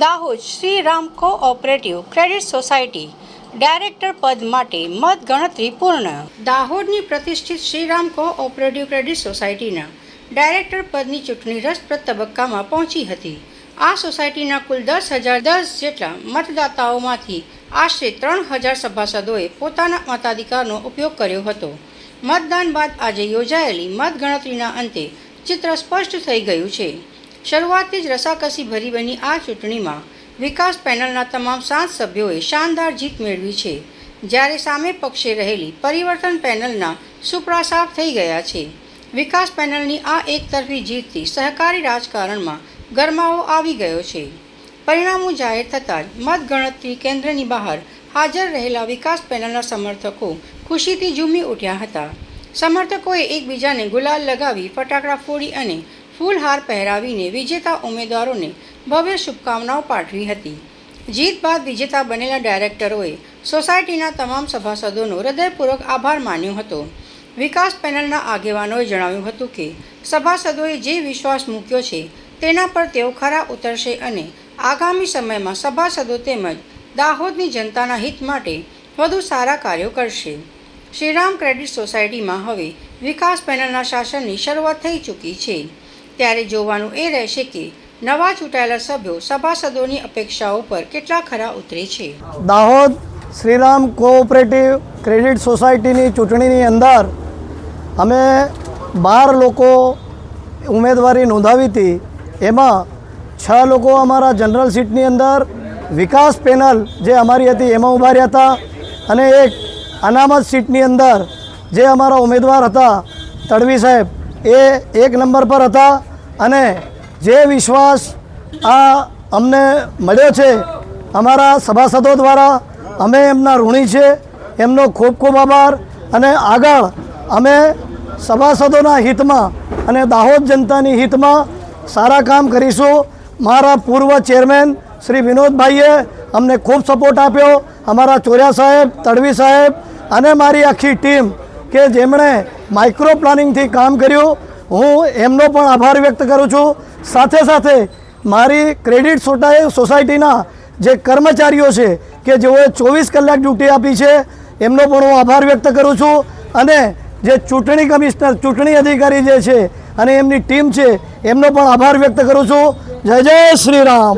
Dahod Shriram cooperative credit society director પદ માટે મત ગણતરી પૂર્ણ. દાહોદની પ્રતિષ્ઠિત શ્રીરામ કોઓપરેટિવ ક્રેડિટ સોસાયટીના ડાયરેક્ટર પદની ચૂંટણી રસપ્રદ તબક્કામાં પહોંચી હતી. આ સોસાયટીના કુલ 10,010 જેટલા મતદાતાઓમાંથી આશરે 3,000 સભાસદોએ પોતાના મતાધિકારનો ઉપયોગ કર્યો હતો. મતદાન બાદ આજે યોજાયેલી મતગણતરીના અંતે ચિત્ર સ્પષ્ટ થઈ ગયું છે. શરૂઆતથી જ રસાકસી ભરી બની આ ચૂંટણીમાં વિકાસ પેનલના તમામ 7 સભ્યોએ શાનદાર જીત મેળવી છે, જ્યારે સામે પક્ષે રહેલી પરિવર્તન પેનલના સુપડા સાફ થઈ ગયા છે. વિકાસ પેનલની આ એકતરફી જીતથી સહકારી રાજકારણમાં ગરમાવો આવી ગયો છે. પરિણામો જાહેર થતાં જ મતગણતરી કેન્દ્રની બહાર હાજર રહેલા વિકાસ પેનલના સમર્થકો ખુશીથી ઝૂમી ઉઠ્યા હતા. સમર્થકોએ એકબીજાને ગુલાલ લગાવી, ફટાકડા ફોડી અને ફૂલહાર પહેરાવીને વિજેતા ઉમેદવારોને ભવ્ય શુભકામનાઓ પાઠવી હતી. જીત બાદ વિજેતા બનેલા ડાયરેક્ટરોએ સોસાયટીના તમામ સભાસદોનો હૃદયપૂર્વક આભાર માન્યો હતો. વિકાસ પેનલના આગેવાનોએ જણાવ્યું હતું કે સભાસદોએ જે વિશ્વાસ મૂક્યો છે તેના પર તેઓ ખરા ઉતરશે અને આગામી સમયમાં સભાસદો તેમજ દાહોદની જનતાના હિત માટે વધુ સારા કાર્યો કરશે. શ્રીરામ ક્રેડિટ સોસાયટીમાં હવે વિકાસ પેનલના શાસનની શરૂઆત થઈ ચૂકી છે, ત્યારે જોવાનું એ રહેશે કે નવા ચૂંટાયેલા સભ્યો સભાસદોની અપેક્ષાઓ પર કેટલા ખરા ઉતરે છે. દાહોદ શ્રીરામ કોઓપરેટિવ ક્રેડિટ સોસાયટીની ચૂંટણીની અંદર અમે 12 લોકો ઉમેદવારી નોંધાવી હતી. એમાં 6 લોકો અમારા જનરલ સીટની અંદર વિકાસ પેનલ જે અમારી હતી એમાં ઊભા રહ્યા હતા, અને એક અનામત સીટની અંદર જે અમારા ઉમેદવાર હતા તડવી સાહેબ એ 1 નંબર પર હતા. અને જે વિશ્વાસ આ અમને મળ્યો છે અમારા સભાસદો દ્વારા, અમે એમના ઋણી છે. એમનો ખૂબ ખૂબ આભાર. અને આગળ અમે સભાસદોના હિતમાં અને દાહોદ જનતાની હિતમાં સારા કામ કરીશું. મારા પૂર્વ ચેરમેન શ્રી વિનોદભાઈએ અમને ખૂબ સપોર્ટ આપ્યો, અમારા ચોર્યા સાહેબ, તડવી સાહેબ અને મારી આખી ટીમ કે જેમણે માઇક્રો પ્લાનિંગથી કામ કર્યું, હું એમનો પણ આભાર વ્યક્ત કરું છું. સાથે સાથે મારી ક્રેડિટ સોસાયટીના જે કર્મચારીઓ છે કે જેઓએ 24 કલાક ડ્યુટી આપી છે એમનો પણ હું આભાર વ્યક્ત કરું છું. અને જે ચૂંટણી કમિશનર, ચૂંટણી અધિકારી જે છે અને એમની ટીમ છે એમનો પણ આભાર વ્યક્ત કરું છું. જય જય શ્રી રામ.